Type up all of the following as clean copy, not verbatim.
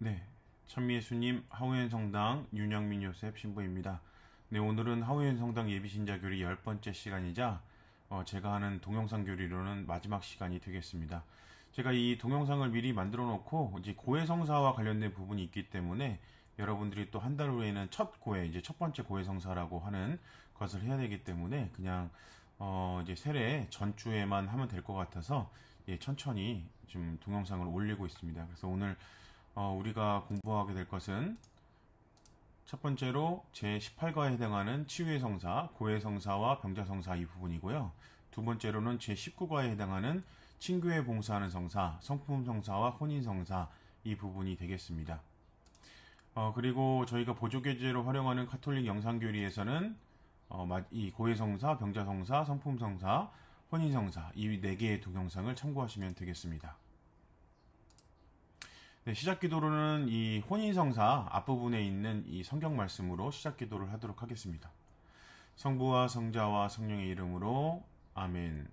네, 천미예수님 하우엔 성당 윤영민 요셉 신부입니다. 네, 오늘은 하우엔 성당 예비신자 교리 10번째 시간이자 제가 하는 동영상 교리로는 마지막 시간이 되겠습니다. 제가 이 동영상을 미리 만들어 놓고 이제 고해성사와 관련된 부분이 있기 때문에 여러분들이 또 한 달 후에는 첫 고해, 이제 첫 번째 고해성사라고 하는 것을 해야 되기 때문에 그냥 이제 세례 전주에만 하면 될 것 같아서 천천히 지금 동영상을 올리고 있습니다. 그래서 오늘 우리가 공부하게 될 것은 첫 번째로 제18가에 해당하는 치유의 성사, 고해의 성사와 병자 성사 이 부분이고요. 두 번째로는 제19가에 해당하는 친교에 봉사하는 성사, 성품 성사와 혼인 성사 이 부분이 되겠습니다. 그리고 저희가 보조교재로 활용하는 카톨릭 영상교리에서는 이 고해 성사, 병자 성사, 성품 성사, 혼인 성사 이 네 개의 동영상을 참고하시면 되겠습니다. 네, 시작 기도로는 이 혼인성사 앞부분에 있는 이 성경 말씀으로 시작 기도를 하도록 하겠습니다. 성부와 성자와 성령의 이름으로 아멘.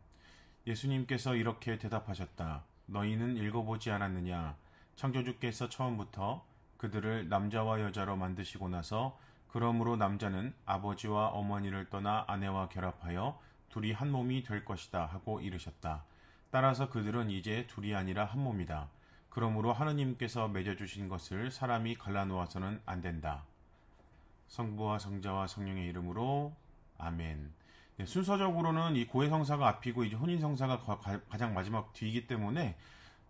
예수님께서 이렇게 대답하셨다. 너희는 읽어보지 않았느냐? 창조주께서 처음부터 그들을 남자와 여자로 만드시고 나서 그러므로 남자는 아버지와 어머니를 떠나 아내와 결합하여 둘이 한 몸이 될 것이다 하고 이르셨다. 따라서 그들은 이제 둘이 아니라 한 몸이다. 그러므로 하느님께서 맺어주신 것을 사람이 갈라놓아서는 안 된다. 성부와 성자와 성령의 이름으로 아멘. 네, 순서적으로는 이 고해성사가 앞이고 이제 혼인성사가 가장 마지막 뒤이기 때문에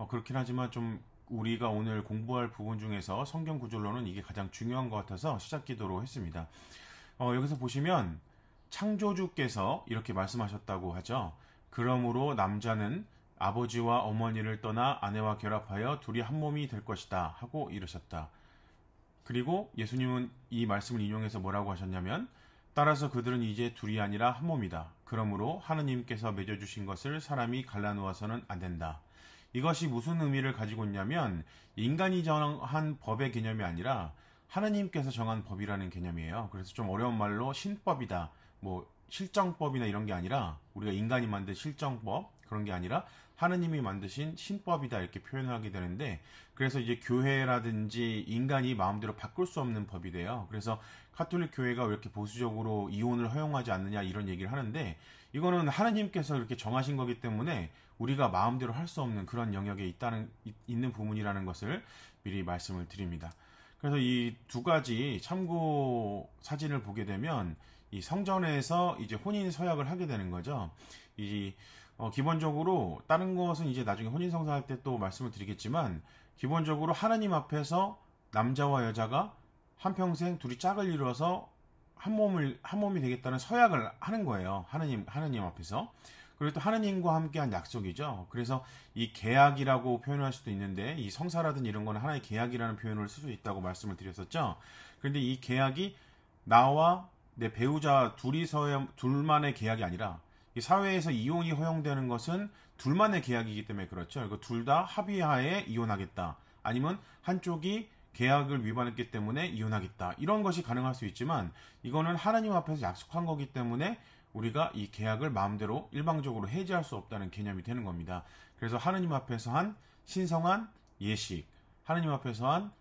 그렇긴 하지만 좀 우리가 오늘 공부할 부분 중에서 성경 구절로는 이게 가장 중요한 것 같아서 시작 기도로 했습니다. 여기서 보시면 창조주께서 이렇게 말씀하셨다고 하죠. 그러므로 남자는 아버지와 어머니를 떠나 아내와 결합하여 둘이 한 몸이 될 것이다 하고 이르셨다. 그리고 예수님은 이 말씀을 인용해서 뭐라고 하셨냐면 따라서 그들은 이제 둘이 아니라 한 몸이다. 그러므로 하느님께서 맺어주신 것을 사람이 갈라놓아서는 안 된다. 이것이 무슨 의미를 가지고 있냐면 인간이 정한 법의 개념이 아니라 하느님께서 정한 법이라는 개념이에요. 그래서 좀 어려운 말로 신법이다. 뭐 실정법이나 이런 게 아니라 우리가 인간이 만든 실정법 그런 게 아니라 하느님이 만드신 신법이다 이렇게 표현을 하게 되는데 그래서 이제 교회라든지 인간이 마음대로 바꿀 수 없는 법이 돼요. 그래서 카톨릭 교회가 왜 이렇게 보수적으로 이혼을 허용하지 않느냐 이런 얘기를 하는데 이거는 하느님께서 이렇게 정하신 거기 때문에 우리가 마음대로 할 수 없는 그런 영역에 있는 부분이라는 것을 미리 말씀을 드립니다. 그래서 이 두 가지 참고 사진을 보게 되면 이 성전에서 이제 혼인 서약을 하게 되는 거죠. 기본적으로 다른 것은 이제 나중에 혼인 성사할 때 또 말씀을 드리겠지만 기본적으로 하나님 앞에서 남자와 여자가 한평생 둘이 짝을 이루어서 한 몸이 되겠다는 서약을 하는 거예요. 하나님 앞에서. 그리고 또 하나님과 함께한 약속이죠. 그래서 이 계약이라고 표현할 수도 있는데 이 성사라든 이런 거는 하나의 계약이라는 표현을 쓸 수 있다고 말씀을 드렸었죠. 그런데 이 계약이 나와 내 배우자 둘만의 계약이 아니라 이 사회에서 이혼이 허용되는 것은 둘만의 계약이기 때문에 그렇죠. 이거 둘 다 합의하에 이혼하겠다. 아니면 한쪽이 계약을 위반했기 때문에 이혼하겠다. 이런 것이 가능할 수 있지만 이거는 하나님 앞에서 약속한 거기 때문에 우리가 이 계약을 마음대로 일방적으로 해지할 수 없다는 개념이 되는 겁니다. 그래서 하나님 앞에서 한 신성한 예식, 하나님 앞에서 한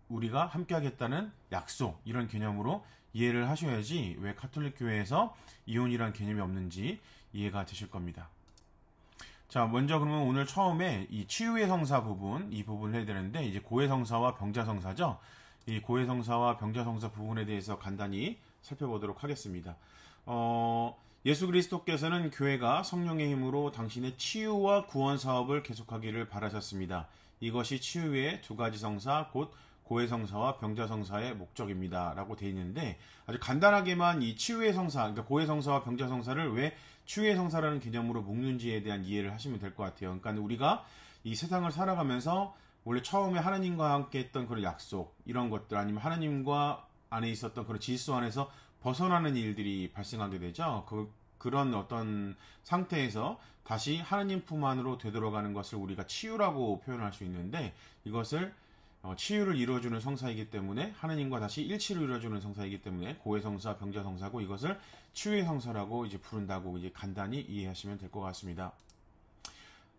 우리가 함께 하겠다는 약속 이런 개념으로 이해를 하셔야지 왜 카톨릭 교회에서 이혼이란 개념이 없는지 이해가 되실 겁니다. 자, 먼저 그러면 오늘 처음에 이 치유의 성사 부분, 이 부분을 해야 되는데 이제 고해 성사와 병자 성사죠. 이 고해 성사와 병자 성사 부분에 대해서 간단히 살펴보도록 하겠습니다. 예수 그리스도께서는 교회가 성령의 힘으로 당신의 치유와 구원 사업을 계속하기를 바라셨습니다. 이것이 치유의 두 가지 성사, 곧 고해 성사와 병자 성사의 목적입니다. 라고 되어 있는데 아주 간단하게만 이 치유의 성사, 그러니까 고해 성사와 병자 성사를 왜 치유의 성사라는 개념으로 묶는지에 대한 이해를 하시면 될 것 같아요. 그러니까 우리가 이 세상을 살아가면서 원래 처음에 하나님과 함께 했던 그런 약속, 이런 것들 아니면 하나님과 안에 있었던 그런 질서 안에서 벗어나는 일들이 발생하게 되죠. 그런 어떤 상태에서 다시 하나님 품 안으로 되돌아가는 것을 우리가 치유라고 표현할 수 있는데 이것을 치유를 이루어주는 성사이기 때문에 하느님과 다시 일치를 이루어주는 성사이기 때문에 고해 성사, 병자 성사고 이것을 치유의 성사라고 이제 부른다고 이제 간단히 이해하시면 될 것 같습니다.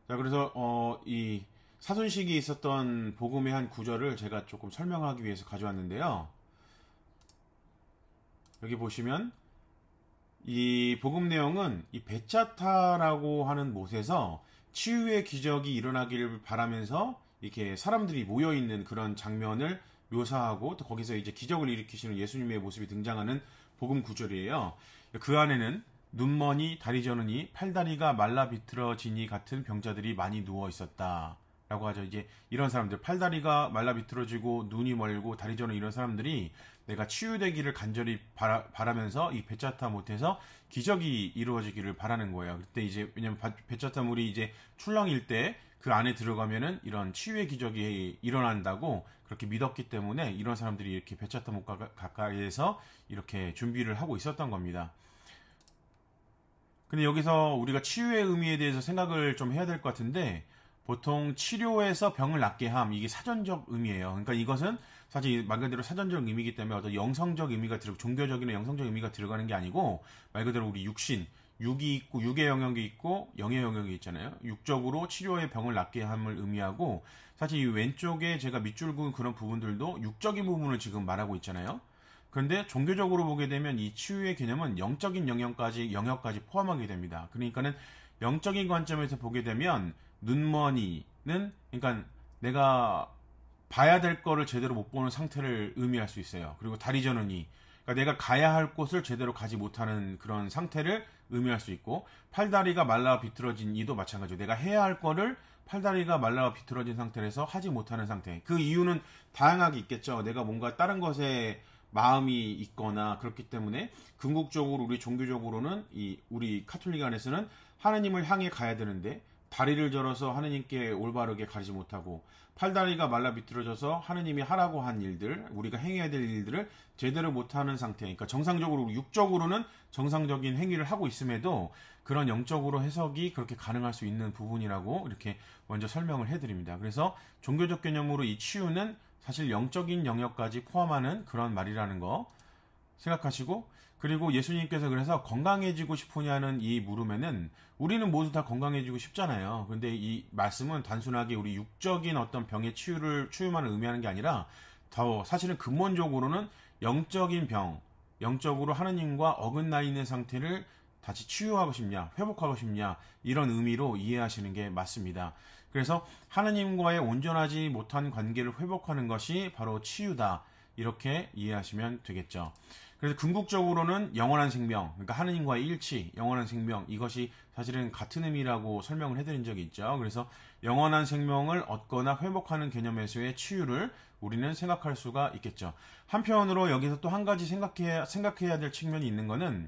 자, 그래서 이 사순식이 있었던 복음의 한 구절을 제가 조금 설명하기 위해서 가져왔는데요. 여기 보시면 이 복음 내용은 이 베짜타라고 하는 못에서 치유의 기적이 일어나기를 바라면서 이렇게 사람들이 모여있는 그런 장면을 묘사하고 또 거기서 이제 기적을 일으키시는 예수님의 모습이 등장하는 복음 구절이에요. 그 안에는 눈머니, 다리 저느니, 팔다리가 말라 비틀어지니 같은 병자들이 많이 누워 있었다. 라고 하죠. 이제 이런 사람들, 팔다리가 말라 비틀어지고 눈이 멀고 다리 저는 이런 사람들이 내가 치유되기를 간절히 바라면서 이 베짜타 못에서 기적이 이루어지기를 바라는 거예요. 그때 이제 왜냐면 베짜타 물이 이제 출렁일 때 그 안에 들어가면은 이런 치유의 기적이 일어난다고 그렇게 믿었기 때문에 이런 사람들이 이렇게 베짜타 못 가까이에서 이렇게 준비를 하고 있었던 겁니다. 근데 여기서 우리가 치유의 의미에 대해서 생각을 좀 해야 될 것 같은데 보통 치료에서 병을 낫게 함, 이게 사전적 의미예요. 그러니까 이것은 사실 말 그대로 사전적 의미이기 때문에 어떤 영성적 의미가 종교적이나 영성적 의미가 들어가는 게 아니고 말 그대로 우리 육신, 육이 있고 육의 영역이 있고 영의 영역이 있잖아요. 육적으로 치료의 병을 낫게 함을 의미하고 사실 이 왼쪽에 제가 밑줄 그은 그런 부분들도 육적인 부분을 지금 말하고 있잖아요. 그런데 종교적으로 보게 되면 이 치유의 개념은 영적인 영역까지 포함하게 됩니다. 그러니까는 영적인 관점에서 보게 되면 눈머니는 그러니까 내가 봐야 될 거를 제대로 못 보는 상태를 의미할 수 있어요. 그리고 다리 저느니 그러니까 내가 가야 할 곳을 제대로 가지 못하는 그런 상태를 의미할 수 있고 팔다리가 말라 비틀어진 이도 마찬가지로 내가 해야 할 거를 팔다리가 말라 비틀어진 상태에서 하지 못하는 상태. 그 이유는 다양하게 있겠죠. 내가 뭔가 다른 것에 마음이 있거나 그렇기 때문에 궁극적으로 우리 종교적으로는 우리 카톨릭 안에서는 하나님을 향해 가야 되는데 다리를 절어서 하느님께 올바르게 가지 못하고 팔다리가 말라 비틀어져서 하느님이 하라고 한 일들, 우리가 행해야 될 일들을 제대로 못하는 상태. 그러니까 정상적으로 육적으로는 정상적인 행위를 하고 있음에도 그런 영적으로 해석이 그렇게 가능할 수 있는 부분이라고 이렇게 먼저 설명을 해드립니다. 그래서 종교적 개념으로 이 치유는 사실 영적인 영역까지 포함하는 그런 말이라는 거 생각하시고, 그리고 예수님께서 그래서 건강해지고 싶으냐는 이 물음에는 우리는 모두 다 건강해지고 싶잖아요. 근데 이 말씀은 단순하게 우리 육적인 어떤 병의 치유만 의미하는 게 아니라 더 사실은 근본적으로는 영적인 병, 영적으로 하느님과 어긋나 있는 상태를 다시 치유하고 싶냐, 회복하고 싶냐, 이런 의미로 이해하시는 게 맞습니다. 그래서 하느님과의 온전하지 못한 관계를 회복하는 것이 바로 치유다. 이렇게 이해하시면 되겠죠. 그래서 궁극적으로는 영원한 생명, 그러니까 하느님과의 일치, 영원한 생명, 이것이 사실은 같은 의미라고 설명을 해드린 적이 있죠. 그래서 영원한 생명을 얻거나 회복하는 개념에서의 치유를 우리는 생각할 수가 있겠죠. 한편으로 여기서 또 한 가지 생각해야 될 측면이 있는 거는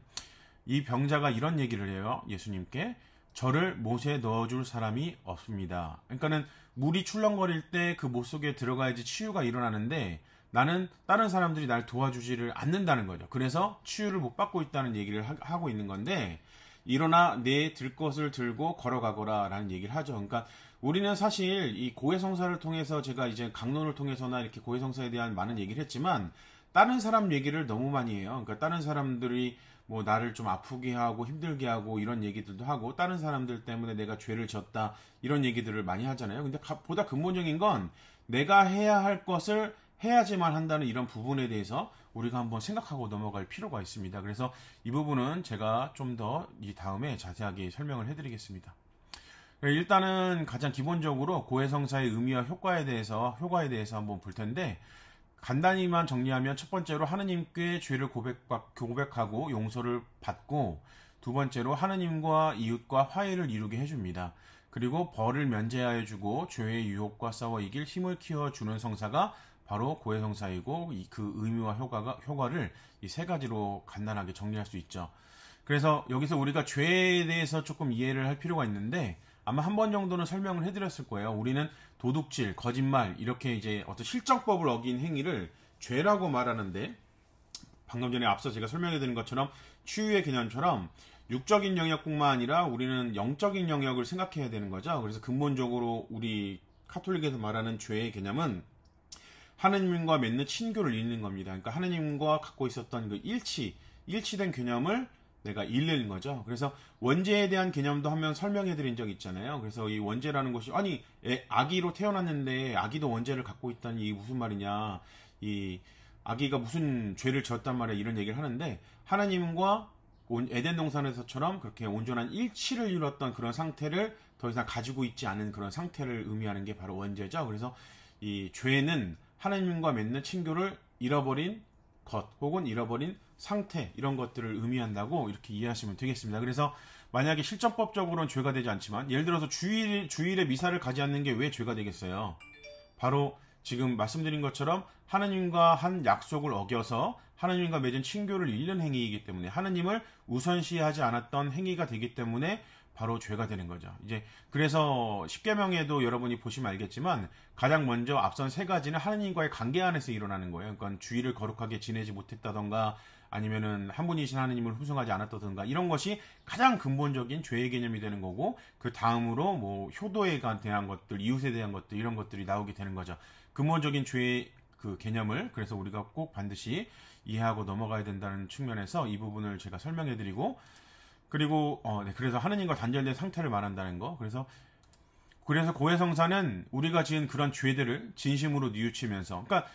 이 병자가 이런 얘기를 해요. 예수님께 저를 못에 넣어줄 사람이 없습니다. 그러니까는 물이 출렁거릴 때 그 못 속에 들어가야지 치유가 일어나는데 나는 다른 사람들이 날 도와주지를 않는다는 거죠. 그래서 치유를 못 받고 있다는 얘기를 하고 있는 건데 일어나 내 들 것을 들고 걸어가거라 라는 얘기를 하죠. 그러니까 우리는 사실 이 고해성사를 통해서 제가 이제 강론을 통해서나 이렇게 고해성사에 대한 많은 얘기를 했지만 다른 사람 얘기를 너무 많이 해요. 그러니까 다른 사람들이 뭐 나를 좀 아프게 하고 힘들게 하고 이런 얘기들도 하고 다른 사람들 때문에 내가 죄를 졌다 이런 얘기들을 많이 하잖아요. 근데 보다 근본적인 건 내가 해야 할 것을 해야지만 한다는 이런 부분에 대해서 우리가 한번 생각하고 넘어갈 필요가 있습니다. 그래서 이 부분은 제가 좀 더 이 다음에 자세하게 설명을 해드리겠습니다. 일단은 가장 기본적으로 고해성사의 의미와 효과에 대해서 한번 볼 텐데 간단히만 정리하면 첫 번째로 하느님께 죄를 고백하고 용서를 받고 두 번째로 하느님과 이웃과 화해를 이루게 해줍니다. 그리고 벌을 면제하여 주고 죄의 유혹과 싸워 이길 힘을 키워주는 성사가 바로 고해성사이고 그 의미와 효과를 이 세 가지로 간단하게 정리할 수 있죠. 그래서 여기서 우리가 죄에 대해서 조금 이해를 할 필요가 있는데 아마 한 번 정도는 설명을 해드렸을 거예요. 우리는 도둑질, 거짓말 이렇게 이제 어떤 실정법을 어긴 행위를 죄라고 말하는데 방금 전에 앞서 제가 설명해드린 것처럼 치유의 개념처럼 육적인 영역뿐만 아니라 우리는 영적인 영역을 생각해야 되는 거죠. 그래서 근본적으로 우리 카톨릭에서 말하는 죄의 개념은 하느님과 맺는 친교를 잇는 겁니다. 그러니까 하느님과 갖고 있었던 그 일치된 개념을 내가 잃는 거죠. 그래서 원죄에 대한 개념도 한 번 설명해 드린 적 있잖아요. 그래서 이 원죄라는 것이, 아니, 아기로 태어났는데 아기도 원죄를 갖고 있다니 이게 무슨 말이냐. 이 아기가 무슨 죄를 지었단 말이야. 이런 얘기를 하는데, 하나님과 에덴 동산에서처럼 그렇게 온전한 일치를 이뤘던 그런 상태를 더 이상 가지고 있지 않은 그런 상태를 의미하는 게 바로 원죄죠. 그래서 이 죄는 하나님과 맺는 친교를 잃어버린 것 혹은 잃어버린 상태, 이런 것들을 의미한다고 이렇게 이해하시면 되겠습니다. 그래서 만약에 실전법적으로는 죄가 되지 않지만, 예를 들어서 주일에 미사를 가지 않는 게 왜 죄가 되겠어요? 바로 지금 말씀드린 것처럼 하나님과 한 약속을 어겨서 하나님과 맺은 친교를 잃는 행위이기 때문에, 하나님을 우선시하지 않았던 행위가 되기 때문에 바로 죄가 되는 거죠. 이제 그래서 십계명에도 여러분이 보시면 알겠지만, 가장 먼저 앞선 세 가지는 하나님과의 관계 안에서 일어나는 거예요. 그러니까 주일을 거룩하게 지내지 못했다던가, 아니면은 한 분이신 하나님을 후승하지 않았다던가, 이런 것이 가장 근본적인 죄의 개념이 되는 거고, 그 다음으로 뭐 효도에 대한 것들, 이웃에 대한 것들, 이런 것들이 나오게 되는 거죠. 근본적인 죄의 그 개념을 그래서 우리가 꼭 반드시 이해하고 넘어가야 된다는 측면에서 이 부분을 제가 설명해드리고, 그리고 그래서 하느님과 단절된 상태를 말한다는 거. 그래서 고해성사는 우리가 지은 그런 죄들을 진심으로 뉘우치면서, 그러니까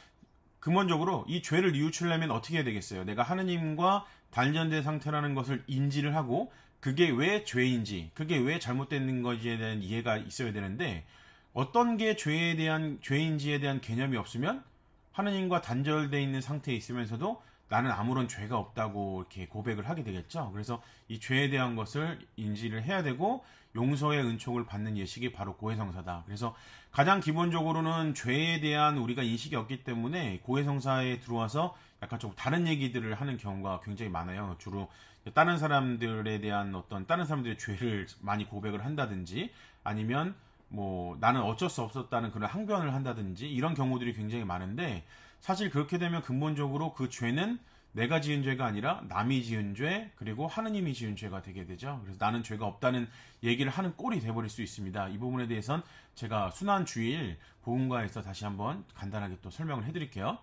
근본적으로 이 죄를 뉘우치려면 어떻게 해야 되겠어요? 내가 하느님과 단절된 상태라는 것을 인지를 하고, 그게 왜 죄인지, 그게 왜 잘못된 것에 대한 이해가 있어야 되는데, 어떤 게 죄인지에 대한 개념이 없으면 하느님과 단절되어 있는 상태에 있으면서도 나는 아무런 죄가 없다고 이렇게 고백을 하게 되겠죠. 그래서 이 죄에 대한 것을 인지를 해야 되고, 용서의 은총을 받는 예식이 바로 고해성사다. 그래서 가장 기본적으로는 죄에 대한 우리가 인식이 없기 때문에 고해성사에 들어와서 약간 좀 다른 얘기들을 하는 경우가 굉장히 많아요. 주로 다른 사람들에 대한 다른 사람들의 죄를 많이 고백을 한다든지, 아니면 뭐 나는 어쩔 수 없었다는 그런 항변을 한다든지, 이런 경우들이 굉장히 많은데, 사실 그렇게 되면 근본적으로 그 죄는 내가 지은 죄가 아니라 남이 지은 죄, 그리고 하느님이 지은 죄가 되게 되죠. 그래서 나는 죄가 없다는 얘기를 하는 꼴이 돼버릴 수 있습니다. 이 부분에 대해서는 제가 순환 주일 복음과에서 다시 한번 간단하게 또 설명을 해드릴게요.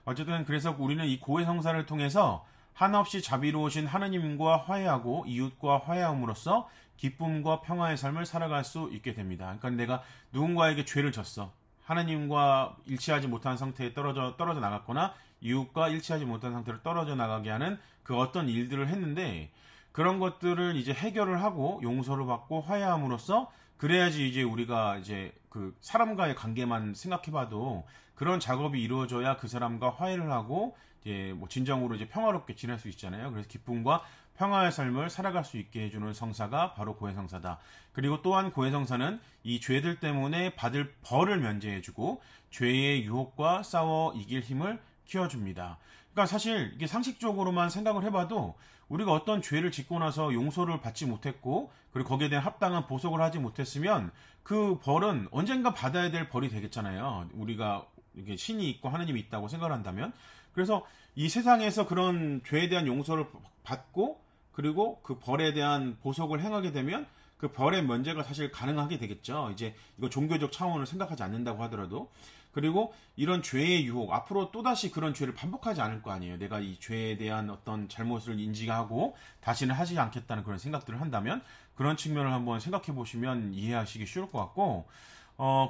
어쨌든 그래서 우리는 이 고해성사를 통해서 한없이 자비로우신 하느님과 화해하고 이웃과 화해함으로써 기쁨과 평화의 삶을 살아갈 수 있게 됩니다. 그러니까 내가 누군가에게 죄를 졌어. 하나님과 일치하지 못한 상태에 떨어져 나갔거나 이웃과 일치하지 못한 상태로 떨어져 나가게 하는 그 어떤 일들을 했는데, 그런 것들을 이제 해결을 하고 용서를 받고 화해함으로써, 그래야지 이제 우리가 이제 그 사람과의 관계만 생각해봐도 그런 작업이 이루어져야 그 사람과 화해를 하고 이제 뭐 진정으로 이제 평화롭게 지낼 수 있잖아요. 그래서 기쁨과 평화의 삶을 살아갈 수 있게 해주는 성사가 바로 고해성사다. 그리고 또한 고해성사는 이 죄들 때문에 받을 벌을 면제해주고 죄의 유혹과 싸워 이길 힘을 키워줍니다. 그러니까 사실 이게 상식적으로만 생각을 해봐도, 우리가 어떤 죄를 짓고 나서 용서를 받지 못했고, 그리고 거기에 대한 합당한 보석을 하지 못했으면 그 벌은 언젠가 받아야 될 벌이 되겠잖아요. 우리가 이게 신이 있고 하느님이 있다고 생각을 한다면. 그래서 이 세상에서 그런 죄에 대한 용서를 받고, 그리고 그 벌에 대한 보석을 행하게 되면 그 벌의 면제가 사실 가능하게 되겠죠. 이제 이거 종교적 차원을 생각하지 않는다고 하더라도. 그리고 이런 죄의 유혹, 앞으로 또다시 그런 죄를 반복하지 않을 거 아니에요. 내가 이 죄에 대한 어떤 잘못을 인지하고 다시는 하지 않겠다는 그런 생각들을 한다면, 그런 측면을 한번 생각해 보시면 이해하시기 쉬울 것 같고,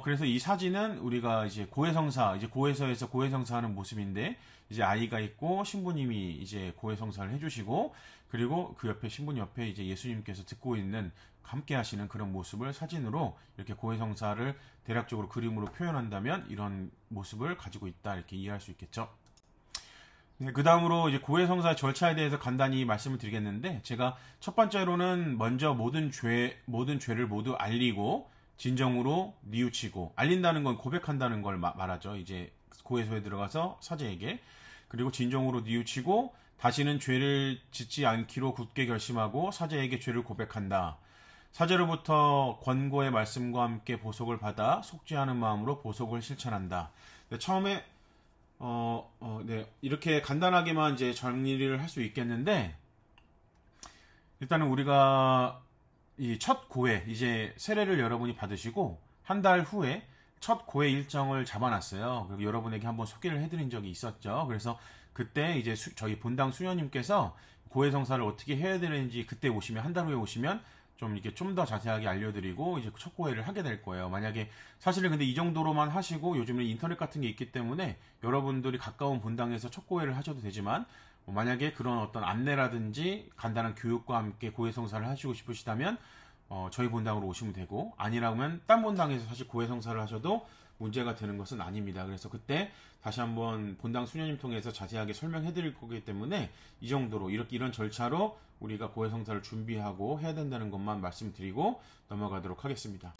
그래서 이 사진은 우리가 이제 고해성사, 이제 고해서에서 고해성사 하는 모습인데, 이제 아이가 있고 신부님이 이제 고해성사를 해주시고, 그리고 그 옆에 신부님 옆에 이제 예수님께서 듣고 있는, 함께 하시는 그런 모습을 사진으로 이렇게 고해성사를 대략적으로 그림으로 표현한다면 이런 모습을 가지고 있다, 이렇게 이해할 수 있겠죠. 네, 그 다음으로 이제 고해성사 절차에 대해서 간단히 말씀을 드리겠는데, 제가 첫 번째로는 먼저 모든 죄를 모두 알리고 진정으로 뉘우치고, 알린다는 건 고백한다는 걸 말하죠. 이제 고해소에 들어가서 사제에게. 그리고 진정으로 뉘우치고 다시는 죄를 짓지 않기로 굳게 결심하고 사제에게 죄를 고백한다. 사제로부터 권고의 말씀과 함께 보석을 받아 속죄하는 마음으로 보석을 실천한다. 네, 처음에 네, 이렇게 간단하게만 이제 정리를 할 수 있겠는데, 일단은 우리가 이 첫 고해, 이제 세례를 여러분이 받으시고 한 달 후에 첫 고해 일정을 잡아놨어요. 그리고 여러분에게 한번 소개를 해드린 적이 있었죠. 그래서 그때 이제 저희 본당 수녀님께서 고해 성사를 어떻게 해야 되는지 그때 오시면, 한 달 후에 오시면 좀 이렇게 좀 더 자세하게 알려드리고 이제 첫 고해를 하게 될 거예요. 만약에 사실은 근데 이 정도로만 하시고 요즘은 인터넷 같은 게 있기 때문에 여러분들이 가까운 본당에서 첫 고해를 하셔도 되지만, 만약에 그런 어떤 안내라든지 간단한 교육과 함께 고해 성사를 하시고 싶으시다면 저희 본당으로 오시면 되고, 아니라면 딴 본당에서 사실 고해 성사를 하셔도 문제가 되는 것은 아닙니다. 그래서 그때 다시 한번 본당 수녀님 통해서 자세하게 설명해 드릴 거기 때문에 이 정도로 이런 절차로 우리가 고해 성사를 준비하고 해야 된다는 것만 말씀드리고 넘어가도록 하겠습니다.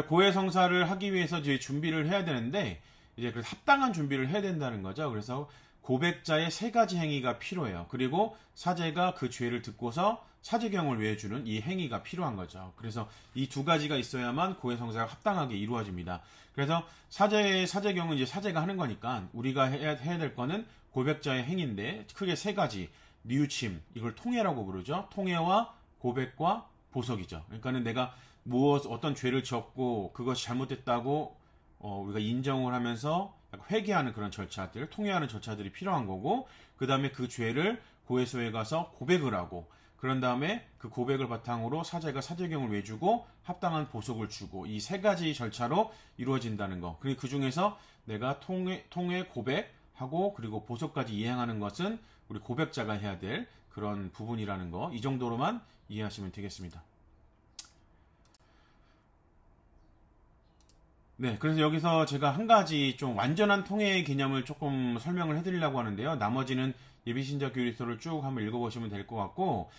고해 성사를 하기 위해서 이제 준비를 해야 되는데, 이제 그 합당한 준비를 해야 된다는 거죠. 그래서 고백자의 3가지 행위가 필요해요. 그리고 사제가 그 죄를 듣고서 사제경을 외워주는 이 행위가 필요한 거죠. 그래서 이 2가지가 있어야만 고해 성사가 합당하게 이루어집니다. 그래서 사제경은 이제 사제가 하는 거니까 우리가 해야 될 거는 고백자의 행위인데, 크게 3가지. 뉘우침, 이걸 통해라고 부르죠. 통해와 고백과 보석이죠. 그러니까는 내가 어떤 죄를 지었고 그것이 잘못됐다고 우리가 인정을 하면서 회개하는 그런 절차들, 통회하는 절차들이 필요한 거고, 그 다음에 그 죄를 고해소에 가서 고백을 하고, 그런 다음에 그 고백을 바탕으로 사제가 사제경을 외주고 합당한 보석을 주고, 이 3가지 절차로 이루어진다는 거. 그리고 그 중에서 내가 통회, 고백하고 그리고 보석까지 이행하는 것은 우리 고백자가 해야 될 그런 부분이라는 거, 이 정도로만 이해하시면 되겠습니다. 네, 그래서 여기서 제가 한 가지 좀 완전한 통해의 개념을 조금 설명을 해드리려고 하는데요. 나머지는 예비신자 교리서를 쭉 한번 읽어보시면 될 것 같고,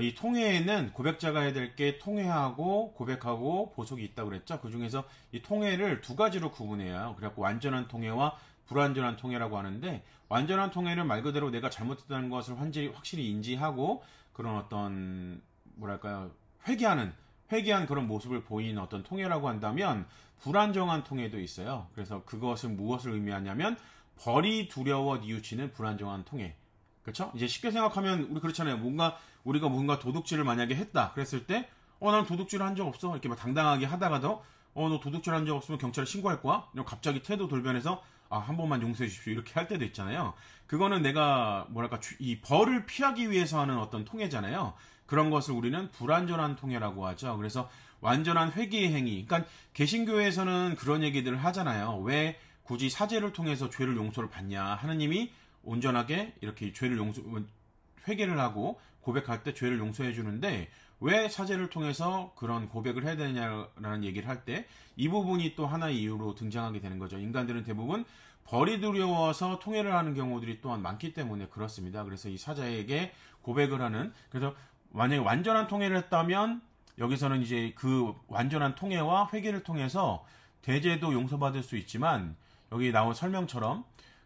이 통해에는 고백자가 해야 될 게 통해하고 고백하고 보석이 있다고 그랬죠. 그 중에서 이 통해를 2가지로 구분해요. 그래갖고 완전한 통해와 불완전한 통해라고 하는데, 완전한 통해는 말 그대로 내가 잘못했다는 것을 확실히 인지하고 그런 어떤 뭐랄까요, 회개한 그런 모습을 보이는 어떤 통해라고 한다면, 불안정한 통해도 있어요. 그래서 그것은 무엇을 의미하냐면 벌이 두려워 뉘우치는 불안정한 통해. 그렇죠? 이제 쉽게 생각하면 우리 그렇잖아요. 우리가 뭔가 도둑질을 만약에 했다 그랬을 때 나는 도둑질을 한 적 없어 이렇게 막 당당하게 하다가도 너 도둑질 한 적 없으면 경찰에 신고할 거야? 갑자기 태도 돌변해서 한 번만 용서해 주십시오 이렇게 할 때도 있잖아요. 그거는 내가 뭐랄까 이 벌을 피하기 위해서 하는 어떤 통해잖아요. 그런 것을 우리는 불완전한 통해라고 하죠. 그래서 완전한 회개의 행위. 그러니까 개신교에서는 그런 얘기들을 하잖아요. 왜 굳이 사제를 통해서 죄를 용서를 받냐? 하느님이 온전하게 이렇게 회개를 하고 고백할 때 죄를 용서해 주는데 왜 사제를 통해서 그런 고백을 해야 되냐라는 얘기를 할 때 이 부분이 또 하나의 이유로 등장하게 되는 거죠. 인간들은 대부분 벌이 두려워서 통해를 하는 경우들이 또한 많기 때문에 그렇습니다. 그래서 이 사자에게 고백을 하는, 그래서 만약에 완전한 통해를 했다면 여기서는 이제 그 완전한 통해와 회개를 통해서 대죄도 용서받을 수 있지만, 여기 나온 설명처럼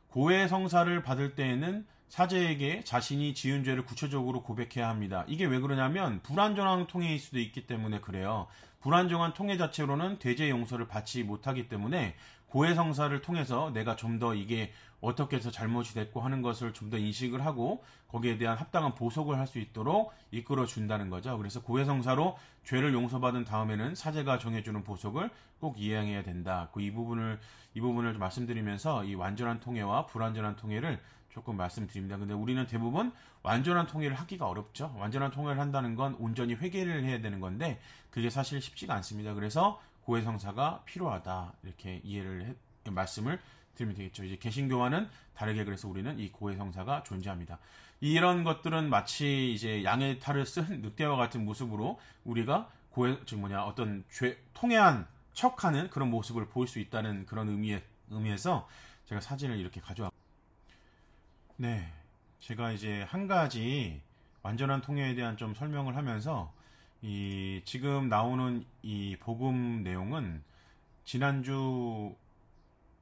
고해 성사를 받을 때에는 사제에게 자신이 지은 죄를 구체적으로 고백해야 합니다. 이게 왜 그러냐면 불완전한 통해일 수도 있기 때문에 그래요. 불완전한 통해 자체로는 대죄 용서를 받지 못하기 때문에 고해 성사를 통해서 내가 좀 더 이게 어떻게 해서 잘못이 됐고 하는 것을 좀 더 인식을 하고 거기에 대한 합당한 보석을 할 수 있도록 이끌어 준다는 거죠. 그래서 고해 성사로 죄를 용서받은 다음에는 사제가 정해주는 보석을 꼭 이행해야 된다. 이 부분을 좀 말씀드리면서 이 완전한 통해와 불완전한 통해를 조금 말씀드립니다. 근데 우리는 대부분 완전한 통해를 하기가 어렵죠. 완전한 통해를 한다는 건 온전히 회개를 해야 되는 건데 그게 사실 쉽지가 않습니다. 그래서 고해 성사가 필요하다 이렇게 말씀을 드리면 되겠죠. 이제 개신교와는 다르게 그래서 우리는 이 고해 성사가 존재합니다. 이런 것들은 마치 이제 양의 탈을 쓴 늑대와 같은 모습으로 우리가 어떤 통해한 척하는 그런 모습을 보일 수 있다는 그런 의미에서 제가 사진을 이렇게 가져왔습니다. 네, 제가 이제 한 가지 완전한 통해에 대한 좀 설명을 하면서 지금 나오는 이 복음 내용은 지난주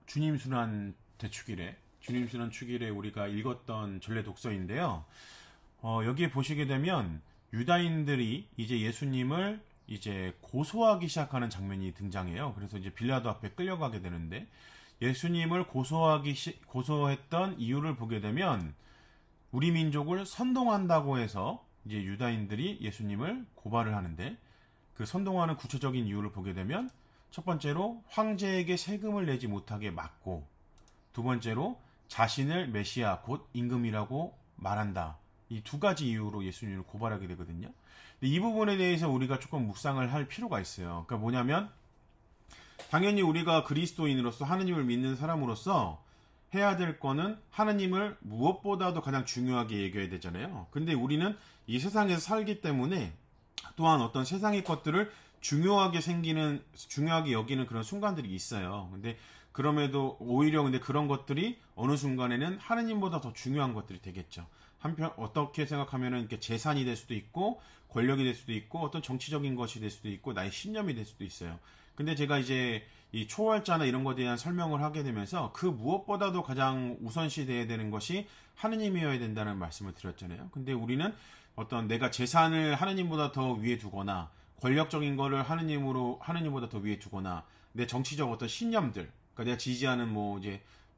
주님 순환 축일에 우리가 읽었던 전례 독서인데요. 여기에 보시게 되면 유다인들이 이제 예수님을 이제 고소하기 시작하는 장면이 등장해요. 그래서 이제 빌라도 앞에 끌려가게 되는데 예수님을 고소했던 이유를 보게 되면 우리 민족을 선동한다고 해서 이제 유다인들이 예수님을 고발을 하는데 그 선동하는 구체적인 이유를 보게 되면 첫 번째로 황제에게 세금을 내지 못하게 막고, 두 번째로 자신을 메시아 곧 임금이라고 말한다. 이 두 가지 이유로 예수님을 고발하게 되거든요. 근데 이 부분에 대해서 우리가 조금 묵상을 할 필요가 있어요. 그러니까 뭐냐면 당연히 우리가 그리스도인으로서 하느님을 믿는 사람으로서 해야 될 거는 하느님을 무엇보다도 가장 중요하게 여겨야 되잖아요. 근데 우리는 이 세상에서 살기 때문에 또한 어떤 세상의 것들을 중요하게 여기는 그런 순간들이 있어요. 근데 그럼에도 오히려 근데 그런 것들이 어느 순간에는 하느님보다 더 중요한 것들이 되겠죠. 한편 어떻게 생각하면은 이렇게 재산이 될 수도 있고 권력이 될 수도 있고 어떤 정치적인 것이 될 수도 있고 나의 신념이 될 수도 있어요. 근데 제가 이제 이 초월자나 이런 것에 대한 설명을 하게 되면서 그 무엇보다도 가장 우선시 돼야 되는 것이 하느님이어야 된다는 말씀을 드렸잖아요. 근데 우리는 어떤 내가 재산을 하느님보다 더 위에 두거나 권력적인 거를 하느님보다 더 위에 두거나 내 정치적 어떤 신념들, 그러니까 내가 지지하는 뭐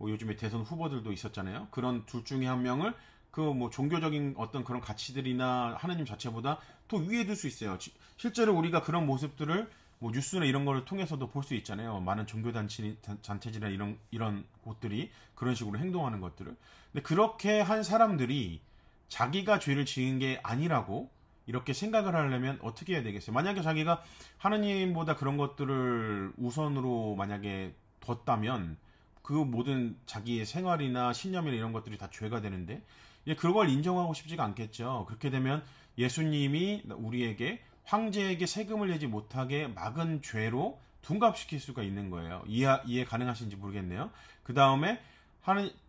요즘에 대선 후보들도 있었잖아요. 그런 둘 중에 한 명을 그 뭐 종교적인 어떤 그런 가치들이나 하느님 자체보다 더 위에 둘 수 있어요. 실제로 우리가 그런 모습들을 뭐 뉴스나 이런 거를 통해서도 볼 수 있잖아요. 많은 종교단체들이나 이런 곳들이 그런 식으로 행동하는 것들을. 근데 그렇게 한 사람들이 자기가 죄를 지은 게 아니라고 이렇게 생각을 하려면 어떻게 해야 되겠어요? 만약에 자기가 하느님보다 그런 것들을 우선으로 만약에 뒀다면 그 모든 자기의 생활이나 신념이나 이런 것들이 다 죄가 되는데 그걸 인정하고 싶지가 않겠죠. 그렇게 되면 예수님이 우리에게 황제에게 세금을 내지 못하게 막은 죄로 둔갑시킬 수가 있는 거예요. 이해 가능하신지 모르겠네요. 그 다음에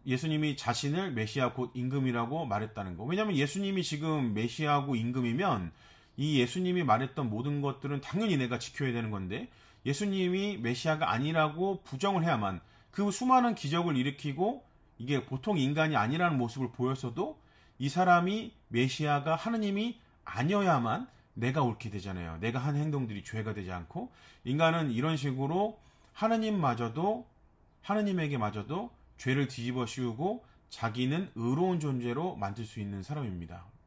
예수님이 자신을 메시아 곧 임금이라고 말했다는 거. 왜냐하면 예수님이 지금 메시아고 임금이면 이 예수님이 말했던 모든 것들은 당연히 내가 지켜야 되는 건데 예수님이 메시아가 아니라고 부정을 해야만 그 수많은 기적을 일으키고 이게 보통 인간이 아니라는 모습을 보였어도 이 사람이 메시아가 하느님이 아니어야만 내가 옳게 되잖아요. 내가 한 행동들이 죄가 되지 않고 인간은 이런 식으로 하느님에게마저도 죄를 뒤집어 씌우고 자기는 의로운 존재로 만들 수 있는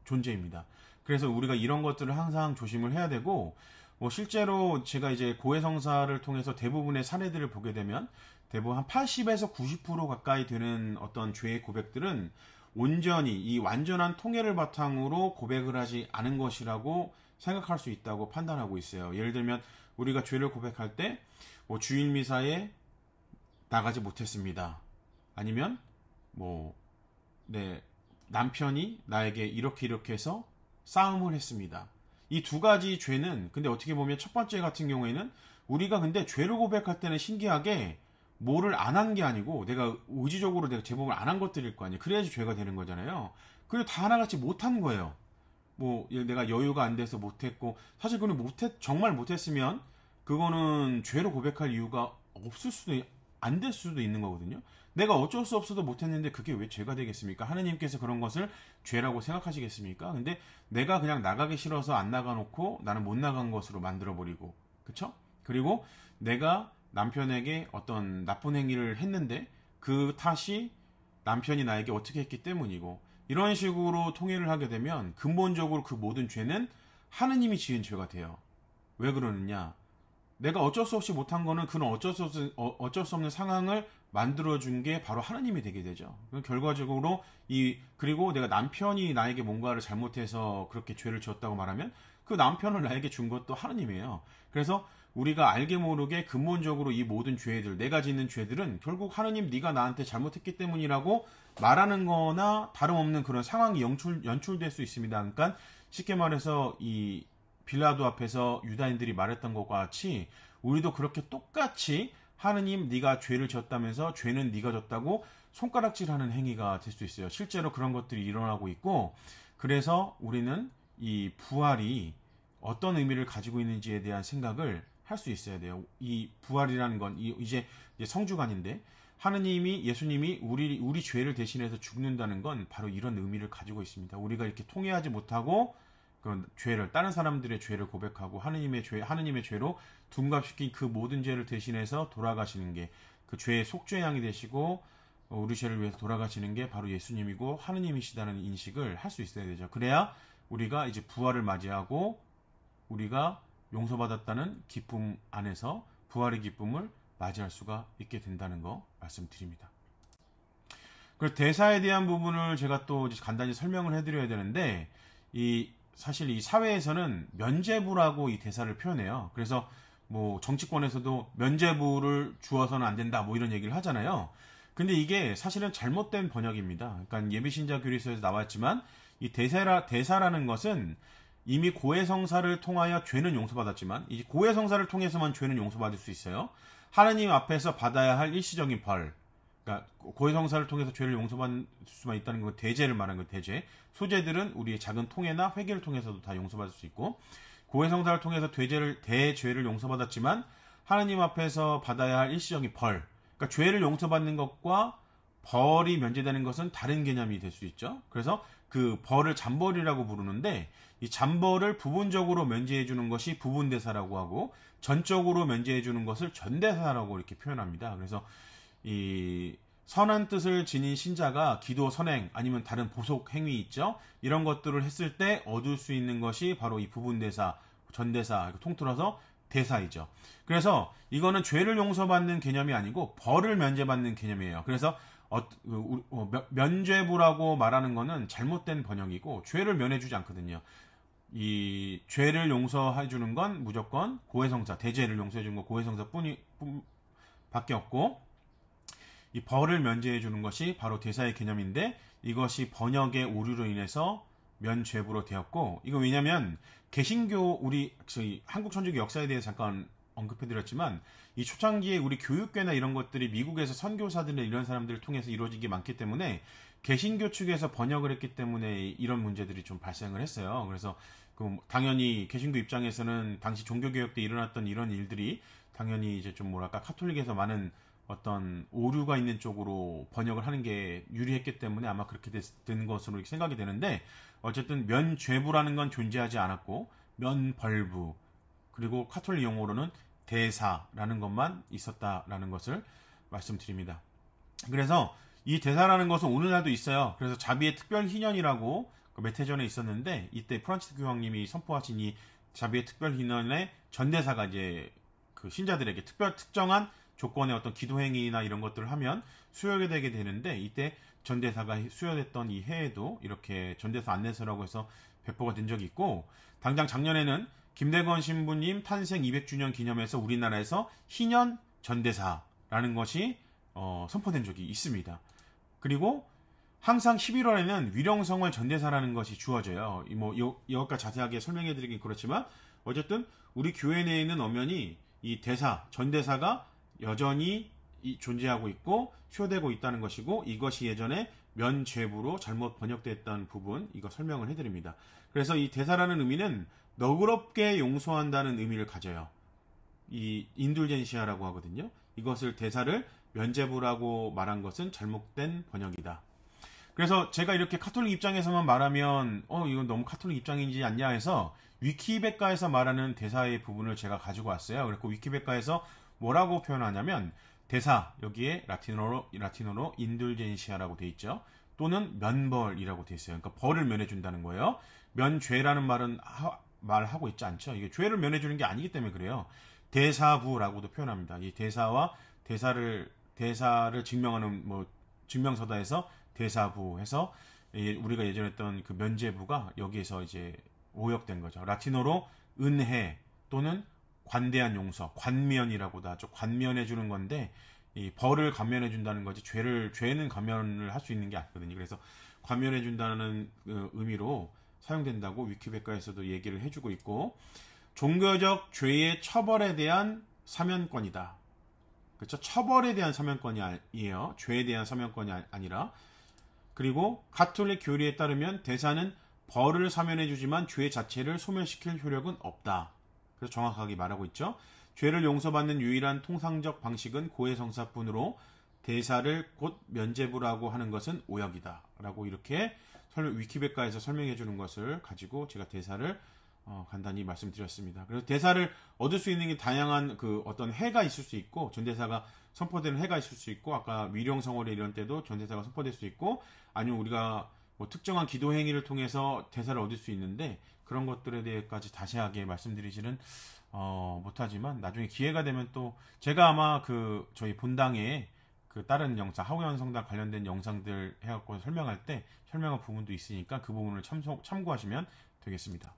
존재입니다. 그래서 우리가 이런 것들을 항상 조심을 해야 되고 뭐 실제로 제가 이제 고해성사를 통해서 대부분의 사례들을 보게 되면 대부분 한 80에서 90% 가까이 되는 어떤 죄의 고백들은 온전히 이 완전한 통해를 바탕으로 고백을 하지 않은 것이라고 생각할 수 있다고 판단하고 있어요. 예를 들면 우리가 죄를 고백할 때 뭐 주일 미사에 나가지 못했습니다. 아니면 남편이 나에게 이렇게 해서 싸움을 했습니다. 이 두 가지 죄는 근데 어떻게 보면 첫 번째 같은 경우에는 우리가 근데 죄를 고백할 때는 신기하게 뭐를 안 한 게 아니고 내가 의지적으로 내가 제법을 안 한 것들일 거 아니에요. 그래야지 죄가 되는 거잖아요. 그리고 다 하나같이 못한 거예요. 내가 여유가 안 돼서 못했고 사실 그는 정말 못했으면 그거는 죄로 고백할 이유가 안 될 수도 있는 거거든요. 내가 어쩔 수 없어도 못했는데 그게 왜 죄가 되겠습니까? 하느님께서 그런 것을 죄라고 생각하시겠습니까? 근데 내가 그냥 나가기 싫어서 안 나가놓고 나는 못 나간 것으로 만들어버리고 그쵸? 그리고 내가 남편에게 어떤 나쁜 행위를 했는데 그 탓이 남편이 나에게 어떻게 했기 때문이고 이런 식으로 통일을 하게 되면 근본적으로 그 모든 죄는 하느님이 지은 죄가 돼요. 왜 그러느냐? 내가 어쩔 수 없이 못한 거는 그런 어쩔 수 없는 상황을 만들어준 게 바로 하느님이 되게 되죠. 결과적으로 그리고 내가 남편이 나에게 뭔가를 잘못해서 그렇게 죄를 지었다고 말하면 그 남편을 나에게 준 것도 하느님이에요. 그래서 우리가 알게 모르게 근본적으로 이 모든 죄들, 내가 짓는 죄들은 결국 하느님 네가 나한테 잘못했기 때문이라고 말하는 거나 다름없는 그런 상황이 연출될 수 있습니다. 그러니까 쉽게 말해서 이 빌라도 앞에서 유다인들이 말했던 것과 같이 우리도 그렇게 똑같이 하느님 네가 죄를 졌다면서 죄는 네가 졌다고 손가락질하는 행위가 될 수 있어요. 실제로 그런 것들이 일어나고 있고 그래서 우리는 이 부활이 어떤 의미를 가지고 있는지에 대한 생각을 할 수 있어야 돼요. 이 부활이라는 건 이제 성주간인데 예수님이 우리 죄를 대신해서 죽는다는 건 바로 이런 의미를 가지고 있습니다. 우리가 이렇게 통회하지 못하고 그런 죄를 다른 사람들의 죄를 고백하고 하느님의 죄로 둔갑시킨 그 모든 죄를 대신해서 돌아가시는 게 그 죄의 속죄양이 되시고 우리 죄를 위해서 돌아가시는 게 바로 예수님이고 하느님이시다는 인식을 할 수 있어야 되죠. 그래야 우리가 이제 부활을 맞이하고 우리가 용서받았다는 기쁨 안에서 부활의 기쁨을 맞이할 수가 있게 된다는 거 말씀드립니다. 그 대사에 대한 부분을 제가 또 간단히 설명을 해드려야 되는데, 사실 이 사회에서는 면죄부라고 이 대사를 표현해요. 그래서 뭐 정치권에서도 면죄부를 주어서는 안 된다 뭐 이런 얘기를 하잖아요. 근데 이게 사실은 잘못된 번역입니다. 그러니까 예비신자 교리서에서 나왔지만 이 대사라는 것은 이미 고해성사를 통하여 죄는 용서받았지만 이 고해성사를 통해서만 죄는 용서받을 수 있어요. 하나님 앞에서 받아야 할 일시적인 벌, 그러니까 고해성사를 통해서 죄를 용서받을 수만 있다는 건 대죄를 말하는 거 대죄. 소죄들은 우리의 작은 통해나 회개를 통해서도 다 용서받을 수 있고, 고해성사를 통해서 대죄를 용서받았지만 하나님 앞에서 받아야 할 일시적인 벌, 그러니까 죄를 용서받는 것과 벌이 면제되는 것은 다른 개념이 될 수 있죠. 그래서 그 벌을 잠벌이라고 부르는데, 이 잠벌을 부분적으로 면제해 주는 것이 부분대사라고 하고 전적으로 면제해 주는 것을 전대사라고 이렇게 표현합니다. 그래서 이 선한 뜻을 지닌 신자가 기도, 선행 아니면 다른 보속 행위 있죠. 이런 것들을 했을 때 얻을 수 있는 것이 바로 이 부분대사, 전대사, 통틀어서 대사이죠. 그래서 이거는 죄를 용서받는 개념이 아니고 벌을 면제받는 개념이에요. 그래서 면죄부라고 말하는 거는 잘못된 번역이고 죄를 면해주지 않거든요. 이 죄를 용서해 주는 건 무조건 고해성사, 대죄를 용서해 주는 건 고해성사 밖에 없고, 이 벌을 면제해 주는 것이 바로 대사의 개념인데, 이것이 번역의 오류로 인해서 면죄부로 되었고, 이거 왜냐면 개신교 우리 한국 천주교 역사에 대해 잠깐 언급해드렸지만, 이 초창기에 우리 교육계나 이런 것들이 미국에서 선교사들이나 이런 사람들을 통해서 이루어지기 많기 때문에 개신교 측에서 번역을 했기 때문에 이런 문제들이 좀 발생을 했어요. 그래서 당연히 개신교 입장에서는 당시 종교개혁 때 일어났던 이런 일들이 당연히 이제 좀 뭐랄까 카톨릭에서 많은 어떤 오류가 있는 쪽으로 번역을 하는 게 유리했기 때문에 아마 그렇게 된 것으로 생각이 되는데, 어쨌든 면죄부라는 건 존재하지 않았고 면벌부, 그리고 카톨릭 용어로는 대사라는 것만 있었다라는 것을 말씀드립니다. 그래서 이 대사라는 것은 오늘날도 있어요. 그래서 자비의 특별 희년이라고 몇 해 전에 있었는데, 이때 프란치스 교황님이 선포하신 이 자비의 특별 희년의 전대사가 이제 그 신자들에게 특정한 조건의 어떤 기도행위나 이런 것들을 하면 수여가 되게 되는데, 이때 전대사가 수여됐던 이 해에도 이렇게 전대사 안내서라고 해서 배포가 된 적이 있고, 당장 작년에는 김대건 신부님 탄생 200주년 기념해서 우리나라에서 희년 전대사라는 것이 선포된 적이 있습니다. 그리고 항상 11월에는 위령성월 전대사라는 것이 주어져요. 이것까지 자세하게 설명해 드리긴 그렇지만, 어쨌든 우리 교회 내에 있는 엄연히 이 대사, 전대사가 여전히 존재하고 있고 수여되고 있다는 것이고, 이것이 예전에 면죄부로 잘못 번역됐던 부분, 이거 설명을 해드립니다. 그래서 이 대사라는 의미는 너그럽게 용서한다는 의미를 가져요. 이 인둘젠시아라고 하거든요. 이것을 대사를 면죄부라고 말한 것은 잘못된 번역이다. 그래서 제가 이렇게 카톨릭 입장에서만 말하면 이건 너무 카톨릭 입장이지 않냐 해서 위키백과에서 말하는 대사의 부분을 제가 가지고 왔어요. 그래서 위키백과에서 뭐라고 표현하냐면, 대사, 여기에 라틴어로 인둘젠시아라고 돼 있죠. 또는 면벌이라고 돼 있어요. 그러니까 벌을 면해준다는 거예요. 면죄라는 말은 말하고 있지 않죠. 이게 죄를 면해주는 게 아니기 때문에 그래요. 대사부라고도 표현합니다. 이 대사와 대사를 증명하는 증명서다 해서 대사부 해서 우리가 예전에 했던 그 면죄부가 여기에서 이제 오역된 거죠. 라틴어로 은혜 또는 관대한 용서, 관면이라고도 하죠. 관면해 주는 건데, 이 벌을 감면해 준다는 거지 죄는 감면을 할 수 있는 게 아니거든요. 그래서 감면해 준다는 의미로 사용된다고 위키백과에서도 얘기를 해주고 있고, 종교적 죄의 처벌에 대한 사면권이다. 그렇죠? 처벌에 대한 사면권이에요. 죄에 대한 사면권이 아니라. 그리고 가톨릭 교리에 따르면 대사는 벌을 사면해 주지만 죄 자체를 소멸시킬 효력은 없다. 그래서 정확하게 말하고 있죠. 죄를 용서받는 유일한 통상적 방식은 고해성사뿐으로 대사를 곧 면죄부라고 하는 것은 오역이다 라고 이렇게 위키백과에서 설명해 주는 것을 가지고 제가 대사를 간단히 말씀드렸습니다. 그래서 대사를 얻을 수 있는 게 다양한 어떤 해가 있을 수 있고, 전대사가 선포되는 해가 있을 수 있고, 아까 위령성월에 이런 때도 전대사가 선포될 수 있고, 아니면 우리가 특정한 기도 행위를 통해서 대사를 얻을 수 있는데, 그런 것들에 대해까지 자세하게 말씀드리지는 못하지만 나중에 기회가 되면 또 제가 아마 그 저희 본당에 그 다른 영상 하우연 성당 관련된 영상들 해갖고 설명할 때 설명한 부분도 있으니까 그 부분을 참고하시면 되겠습니다.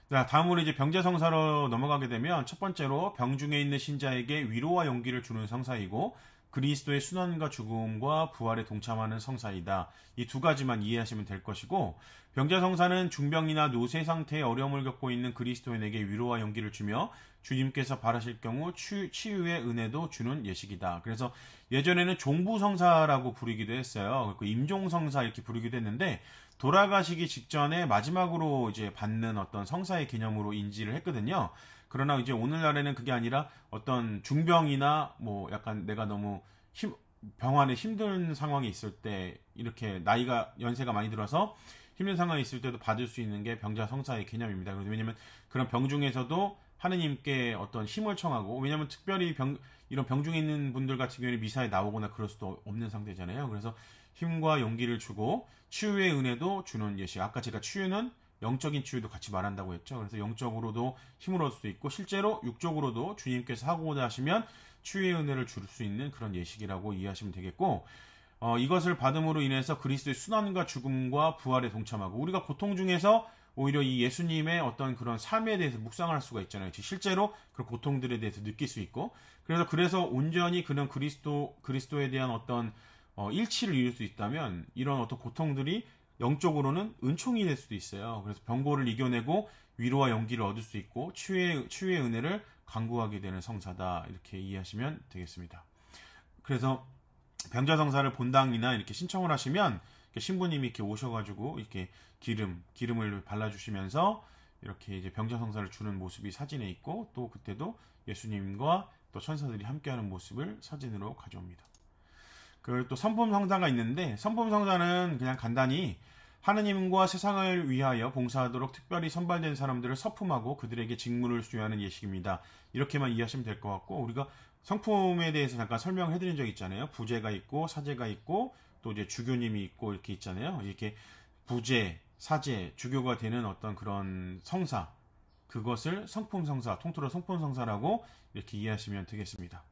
자, 다음으로 이제 병자성사로 넘어가게 되면 첫 번째로 병중에 있는 신자에게 위로와 용기를 주는 성사이고 그리스도의 순환과 죽음과 부활에 동참하는 성사이다. 이 두 가지만 이해하시면 될 것이고 병자성사는 중병이나 노쇠 상태의 어려움을 겪고 있는 그리스도인에게 위로와 용기를 주며 주님께서 바라실 경우 치유의 은혜도 주는 예식이다. 그래서 예전에는 종부성사라고 부르기도 했어요. 그 임종성사 이렇게 부르기도 했는데 돌아가시기 직전에 마지막으로 이제 받는 어떤 성사의 개념으로 인지를 했거든요. 그러나 이제 오늘날에는 그게 아니라 어떤 중병이나 뭐 약간 내가 너무 병환에 힘든 상황이 있을 때 이렇게 연세가 많이 들어서 힘든 상황이 있을 때도 받을 수 있는 게 병자성사의 개념입니다. 왜냐면 그런 병 중에서도 하느님께 어떤 힘을 청하고 왜냐면 특별히 이런 병 중에 있는 분들 같은 경우에는 미사에 나오거나 그럴 수도 없는 상태잖아요. 그래서 힘과 용기를 주고 치유의 은혜도 주는 예식. 아까 제가 치유는 영적인 치유도 같이 말한다고 했죠. 그래서 영적으로도 힘을 얻을 수 있고 실제로 육적으로도 주님께서 하고자 하시면 치유의 은혜를 줄 수 있는 그런 예식이라고 이해하시면 되겠고 이것을 받음으로 인해서 그리스도의 순환과 죽음과 부활에 동참하고 우리가 고통 중에서 오히려 이 예수님의 어떤 그런 삶에 대해서 묵상할 수가 있잖아요. 실제로 그런 고통들에 대해서 느낄 수 있고 그래서 온전히 그런 그리스도에 대한 어떤 일치를 이룰 수 있다면 이런 어떤 고통들이 영적으로는 은총이 될 수도 있어요. 그래서 병고를 이겨내고 위로와 용기를 얻을 수 있고 치유의 은혜를 강구하게 되는 성사다. 이렇게 이해하시면 되겠습니다. 그래서 병자성사를 본당이나 이렇게 신청을 하시면 신부님이 이렇게 오셔가지고 이렇게 기름을 발라주시면서 이렇게 이제 병자성사를 주는 모습이 사진에 있고 또 그때도 예수님과 또 천사들이 함께하는 모습을 사진으로 가져옵니다. 또 선품성사가 있는데 선품성사는 그냥 간단히 하느님과 세상을 위하여 봉사하도록 특별히 선발된 사람들을 서품하고 그들에게 직무를 수여하는 예식입니다. 이렇게만 이해하시면 될 것 같고 우리가 성품에 대해서 잠깐 설명을 해드린 적 있잖아요. 부제가 있고 사제가 있고 또 이제 주교님이 있고 이렇게 있잖아요. 이렇게 부제, 사제, 주교가 되는 어떤 그런 성사 그것을 성품성사, 통틀어 성품성사라고 이렇게 이해하시면 되겠습니다.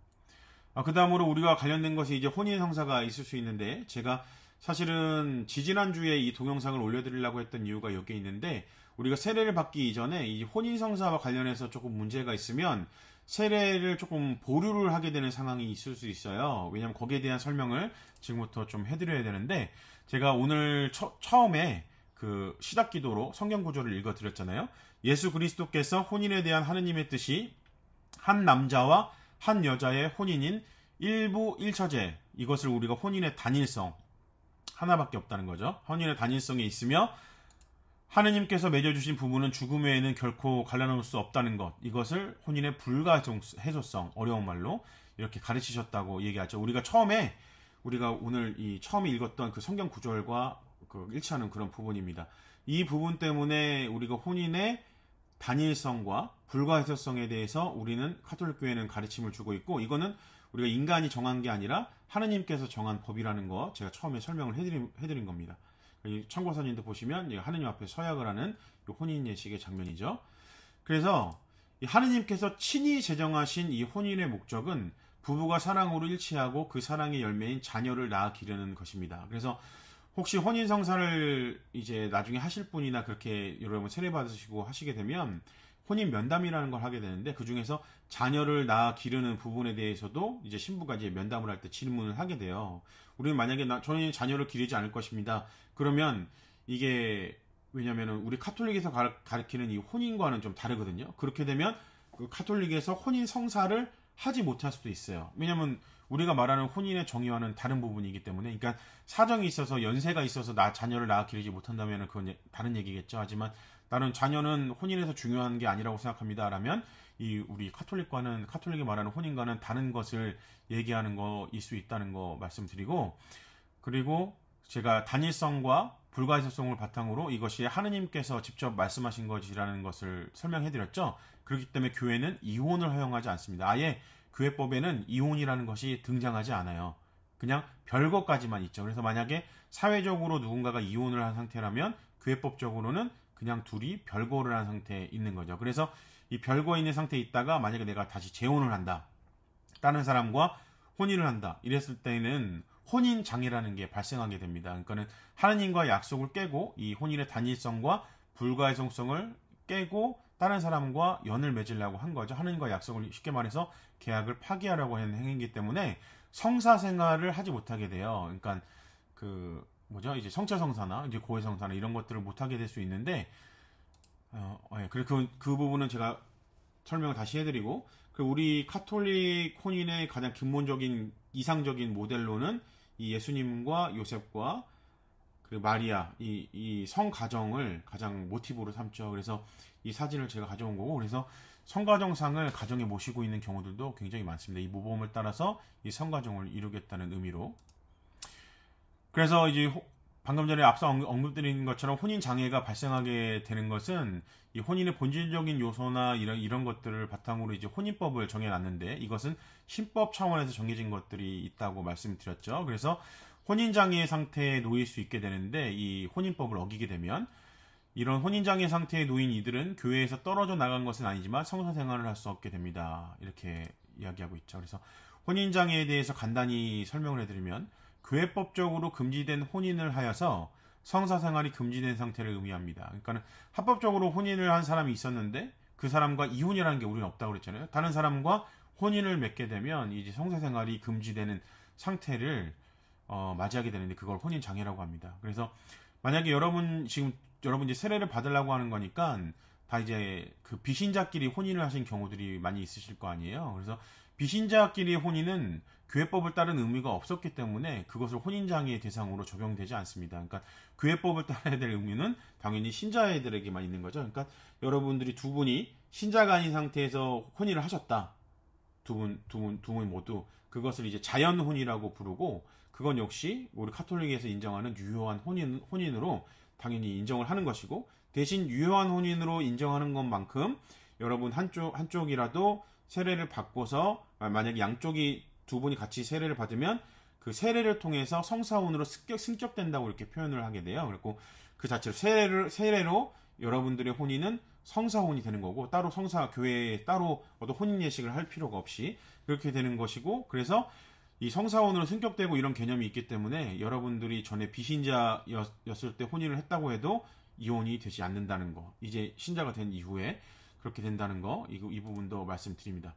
그 다음으로 우리가 관련된 것이 이제 혼인성사가 있을 수 있는데 제가 사실은 지지난주에 이 동영상을 올려드리려고 했던 이유가 여기에 있는데 우리가 세례를 받기 이전에 이 혼인성사와 관련해서 조금 문제가 있으면 세례를 조금 보류를 하게 되는 상황이 있을 수 있어요. 왜냐하면 거기에 대한 설명을 지금부터 좀 해드려야 되는데 제가 오늘 처음에 그 시작기도로 성경 구절을 읽어드렸잖아요. 예수 그리스도께서 혼인에 대한 하느님의 뜻이 한 남자와 한 여자의 혼인인 일부 일처제 이것을 우리가 혼인의 단일성 하나밖에 없다는 거죠. 혼인의 단일성에 있으며 하느님께서 맺어주신 부부는 죽음 외에는 결코 갈라놓을 수 없다는 것 이것을 혼인의 불가해소성 어려운 말로 이렇게 가르치셨다고 얘기하죠. 우리가 오늘 처음에 읽었던 그 성경 구절과 그 일치하는 그런 부분입니다. 이 부분 때문에 우리가 혼인의 단일성과 불가해소성에 대해서 우리는 카톨릭 교회는 가르침을 주고 있고 이거는 우리가 인간이 정한 게 아니라 하느님께서 정한 법이라는 거 제가 처음에 설명을 해드린 겁니다. 참고사진도 보시면 하느님 앞에 서약을 하는 혼인 예식의 장면이죠. 그래서 하느님께서 친히 제정하신 이 혼인의 목적은 부부가 사랑으로 일치하고 그 사랑의 열매인 자녀를 낳아 기르는 것입니다. 그래서 혹시 혼인성사를 이제 나중에 하실 분이나 그렇게 여러분 세례 받으시고 하시게 되면 혼인 면담이라는 걸 하게 되는데 그 중에서 자녀를 낳아 기르는 부분에 대해서도 이제 신부가 이제 면담을 할 때 질문을 하게 돼요. 우리는 만약에 저는 자녀를 기르지 않을 것입니다. 그러면 이게 왜냐면은 우리 카톨릭에서 가르치는 이 혼인과는 좀 다르거든요. 그렇게 되면 그 카톨릭에서 혼인 성사를 하지 못할 수도 있어요. 왜냐면 우리가 말하는 혼인의 정의와는 다른 부분이기 때문에 그러니까 사정이 있어서 연세가 있어서 자녀를 낳아 기르지 못한다면 그건 다른 얘기겠죠. 하지만 나는 자녀는 혼인에서 중요한 게 아니라고 생각합니다. 라면 우리 카톨릭이 말하는 혼인과는 다른 것을 얘기하는 거일 수 있다는 거 말씀드리고 그리고 제가 단일성과 불가해소성을 바탕으로 이것이 하느님께서 직접 말씀하신 것이라는 것을 설명해드렸죠. 그렇기 때문에 교회는 이혼을 허용하지 않습니다. 아예 교회법에는 이혼이라는 것이 등장하지 않아요. 그냥 별것까지만 있죠. 그래서 만약에 사회적으로 누군가가 이혼을 한 상태라면 교회법적으로는 그냥 둘이 별거를 한 상태에 있는 거죠. 그래서 이 별거에 있는 상태에 있다가 만약에 내가 다시 재혼을 한다, 다른 사람과 혼인을 한다 이랬을 때는 혼인장애라는 게 발생하게 됩니다. 그러니까는 하느님과 약속을 깨고 이 혼인의 단일성과 불가해성성을 깨고 다른 사람과 연을 맺으려고 한 거죠. 하느님과 약속을 쉽게 말해서 계약을 파기하려고 하는 행위이기 때문에 성사 생활을 하지 못하게 돼요. 그러니까 그 뭐죠? 이제 성차성사나 이제 고해성사나 이런 것들을 못하게 될 수 있는데, 그리고 그 부분은 제가 설명을 다시 해드리고, 그 우리 카톨릭 혼인의 가장 근본적인 이상적인 모델로는 이 예수님과 요셉과 그리고 마리아 이 성가정을 가장 모티브로 삼죠. 그래서 이 사진을 제가 가져온 거고, 그래서 성가정상을 가정에 모시고 있는 경우들도 굉장히 많습니다. 이 모범을 따라서 이 성가정을 이루겠다는 의미로. 그래서 이제 방금 전에 앞서 언급드린 것처럼 혼인 장애가 발생하게 되는 것은 이 혼인의 본질적인 요소나 이런 것들을 바탕으로 이제 혼인법을 정해놨는데, 이것은 신법 차원에서 정해진 것들이 있다고 말씀드렸죠. 그래서 혼인 장애 상태에 놓일 수 있게 되는데, 이 혼인법을 어기게 되면 이런 혼인 장애 상태에 놓인 이들은 교회에서 떨어져 나간 것은 아니지만 성사 생활을 할 수 없게 됩니다. 이렇게 이야기하고 있죠. 그래서 혼인 장애에 대해서 간단히 설명을 해드리면, 교회법적으로 금지된 혼인을 하여서 성사생활이 금지된 상태를 의미합니다. 그러니까 합법적으로 혼인을 한 사람이 있었는데 그 사람과 이혼이라는 게 우리는 없다고 그랬잖아요. 다른 사람과 혼인을 맺게 되면 이제 성사생활이 금지되는 상태를 맞이하게 되는데, 그걸 혼인 장애라고 합니다. 그래서 만약에 여러분 이제 세례를 받으려고 하는 거니까 다 이제 그 비신자끼리 혼인을 하신 경우들이 많이 있으실 거 아니에요. 그래서 비신자끼리 혼인은 교회법을 따른 의미가 없었기 때문에 그것을 혼인장애의 대상으로 적용되지 않습니다. 그러니까 교회법을 따라야 될 의미는 당연히 신자애들에게만 있는 거죠. 그러니까 여러분들이 두 분이 신자가 아닌 상태에서 혼인을 하셨다. 두 분 모두 그것을 이제 자연혼이라고 부르고, 그건 역시 우리 카톨릭에서 인정하는 유효한 혼인으로 당연히 인정을 하는 것이고, 대신 유효한 혼인으로 인정하는 것만큼 여러분 한쪽이라도 세례를 받고서, 만약에 양쪽이 두 분이 같이 세례를 받으면 그 세례를 통해서 성사혼으로 승격된다고 이렇게 표현을 하게 돼요. 그리고 그 자체로 세례로 여러분들의 혼인은 성사혼이 되는 거고, 따로 교회에 따로 어떤 혼인 예식을 할 필요가 없이 그렇게 되는 것이고, 그래서 이 성사혼으로 승격되고 이런 개념이 있기 때문에 여러분들이 전에 비신자였을 때 혼인을 했다고 해도 이혼이 되지 않는다는 거, 이제 신자가 된 이후에 그렇게 된다는 거, 이 부분도 말씀드립니다.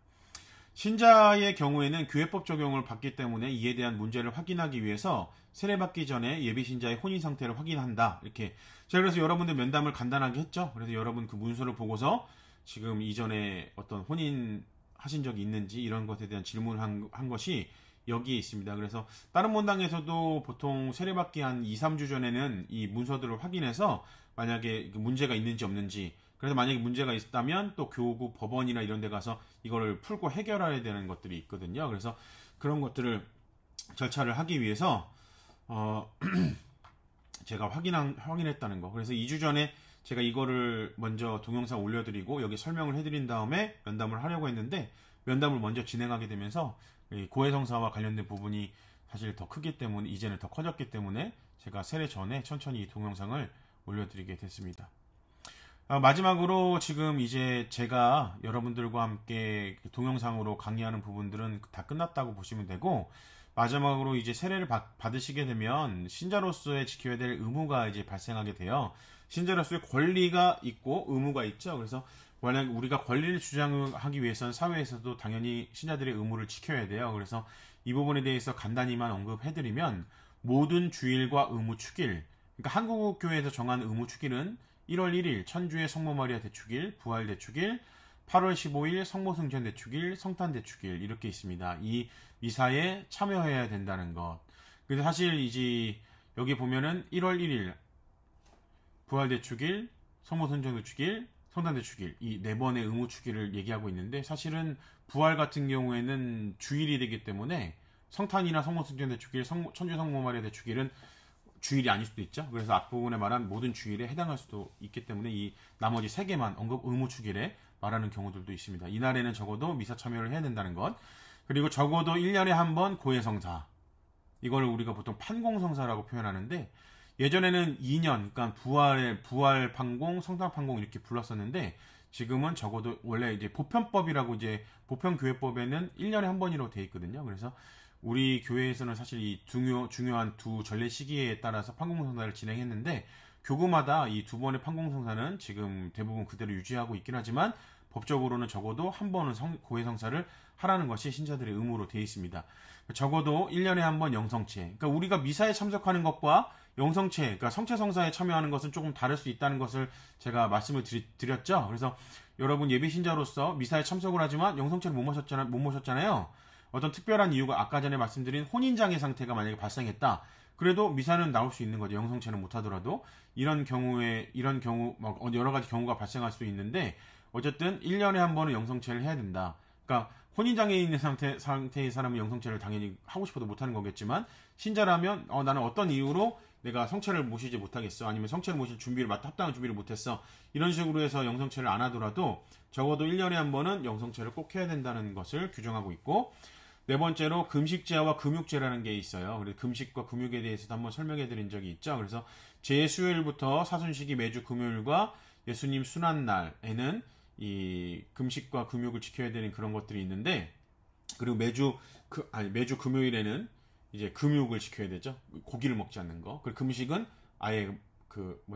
신자의 경우에는 교회법 적용을 받기 때문에 이에 대한 문제를 확인하기 위해서 세례받기 전에 예비신자의 혼인 상태를 확인한다. 이렇게 제가 그래서 여러분들 면담을 간단하게 했죠. 그래서 여러분 그 문서를 보고서 지금 이전에 어떤 혼인 하신 적이 있는지 이런 것에 대한 질문을 한 것이 여기에 있습니다. 그래서 다른 본당에서도 보통 세례받기 한 2, 3주 전에는 이 문서들을 확인해서 만약에 문제가 있는지 없는지, 그래서 만약에 문제가 있다면 또 교구, 법원이나 이런 데 가서 이거를 풀고 해결해야 되는 것들이 있거든요. 그래서 그런 것들을 절차를 하기 위해서 제가 확인했다는 거. 그래서 2주 전에 제가 이거를 먼저 동영상 올려드리고 여기 설명을 해드린 다음에 면담을 하려고 했는데, 면담을 먼저 진행하게 되면서 고해성사와 관련된 부분이 사실 더 크기 때문에, 이제는 더 커졌기 때문에 제가 세례 전에 천천히 이 동영상을 올려드리게 됐습니다. 마지막으로 지금 이제 제가 여러분들과 함께 동영상으로 강의하는 부분들은 다 끝났다고 보시면 되고, 마지막으로 이제 세례를 받으시게 되면 신자로서의 지켜야 될 의무가 이제 발생하게 돼요. 신자로서의 권리가 있고 의무가 있죠. 그래서 만약 우리가 권리를 주장하기 위해서는 사회에서도 당연히 신자들의 의무를 지켜야 돼요. 그래서 이 부분에 대해서 간단히만 언급해드리면, 모든 주일과 의무 축일, 그러니까 한국교회에서 정한 의무 축일은 1월 1일 천주의 성모 마리아 대축일, 부활 대축일, 8월 15일 성모승천 대축일, 성탄 대축일 이렇게 있습니다. 이 미사에 참여해야 된다는 것. 그래서 사실 이제 여기 보면은 1월 1일 부활 대축일, 성모승천 대축일, 성탄 대축일 이 네 번의 의무 축일을 얘기하고 있는데, 사실은 부활 같은 경우에는 주일이 되기 때문에 성탄이나 성모승천 대축일, 천주 성모 마리아 대축일은 주일이 아닐 수도 있죠. 그래서 앞부분에 말한 모든 주일에 해당할 수도 있기 때문에 이 나머지 3개만 의무 축일에 말하는 경우들도 있습니다. 이날에는 적어도 미사 참여를 해야 된다는 것, 그리고 적어도 1년에 한 번 고해성사, 이걸 우리가 보통 판공성사라고 표현하는데, 예전에는 2년, 그러니까 부활 판공, 성당 판공 이렇게 불렀었는데 지금은 적어도 원래 이제 보편법이라고 이제 보편교회법에는 1년에 한 번이라고 돼 있거든요. 그래서 우리 교회에서는 사실 이 중요한 두 전례 시기에 따라서 판공성사를 진행했는데 교구마다 이 두 번의 판공성사는 지금 대부분 그대로 유지하고 있긴 하지만 법적으로는 적어도 한 번은 고해 성사를 하라는 것이 신자들의 의무로 되어 있습니다. 적어도 1년에 한 번 영성체. 그러니까 우리가 미사에 참석하는 것과 영성체, 그러니까 성체 성사에 참여하는 것은 조금 다를 수 있다는 것을 제가 말씀을 드렸죠. 그래서 여러분 예비 신자로서 미사에 참석을 하지만 영성체를 못 모셨잖아요. 어떤 특별한 이유가 아까 전에 말씀드린 혼인장애 상태가 만약에 발생했다. 그래도 미사는 나올 수 있는 거죠. 영성체는 못하더라도 이런 경우 여러 가지 경우가 발생할 수 있는데 어쨌든 1년에 한 번은 영성체를 해야 된다. 그러니까 혼인장애에 있는 상태의 사람은 영성체를 당연히 하고 싶어도 못하는 거겠지만 신자라면 나는 어떤 이유로 내가 성체를 모시지 못하겠어. 아니면 성체를 모실 합당한 준비를 못했어. 이런 식으로 해서 영성체를 안 하더라도 적어도 1년에 한 번은 영성체를 꼭 해야 된다는 것을 규정하고 있고 네 번째로 금식제와 금육제라는 게 있어요. 그래서 금식과 금육에 대해서도 한번 설명해 드린 적이 있죠. 그래서 제수요일부터 사순식이 매주 금요일과 예수님 순환날에는 이 금식과 금육을 지켜야 되는 그런 것들이 있는데 그리고 매주 금요일에는 이제 금육을 지켜야 되죠. 고기를 먹지 않는 거. 그리고 금식은 아예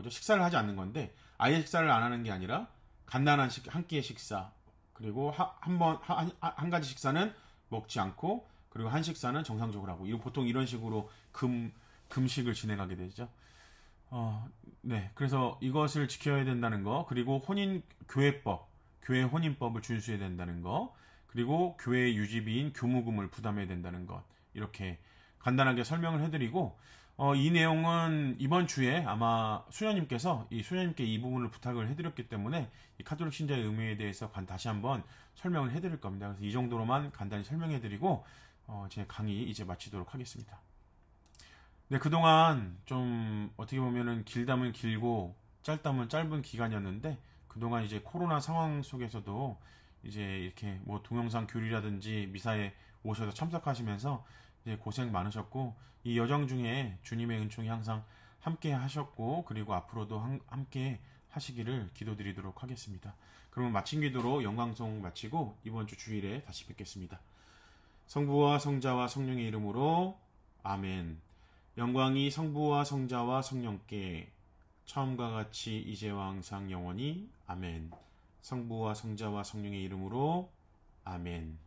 식사를 하지 않는 건데 아예 식사를 안 하는 게 아니라 간단한 한 끼의 식사 그리고 한 가지 식사는 먹지 않고 그리고 한 식사는 정상적으로 하고 보통 이런 식으로 금식을 진행하게 되죠. 네. 그래서 이것을 지켜야 된다는 거, 그리고 교회 혼인법을 준수해야 된다는 거, 그리고 교회 유지비인 교무금을 부담해야 된다는 것, 이렇게 간단하게 설명을 해드리고, 이 내용은 이번 주에 아마 수녀님께 이 부분을 부탁을 해드렸기 때문에 이 카톨릭 신자의 의무에 대해서 다시 한번 설명을 해드릴 겁니다. 그래서 이 정도로만 간단히 설명해드리고, 제 강의 이제 마치도록 하겠습니다. 네, 그동안 좀 어떻게 보면은 길다면 길고 짧다면 짧은 기간이었는데 그동안 이제 코로나 상황 속에서도 이제 이렇게 뭐 동영상 교리라든지 미사에 오셔서 참석하시면서 이제 고생 많으셨고 이 여정 중에 주님의 은총이 항상 함께 하셨고 그리고 앞으로도 함께 하시기를 기도드리도록 하겠습니다. 그러면 마친 기도로 영광송 마치고 이번 주 주일에 다시 뵙겠습니다. 성부와 성자와 성령의 이름으로 아멘. 영광이 성부와 성자와 성령께 처음과 같이 이제와 항상 영원히 아멘. 성부와 성자와 성령의 이름으로 아멘.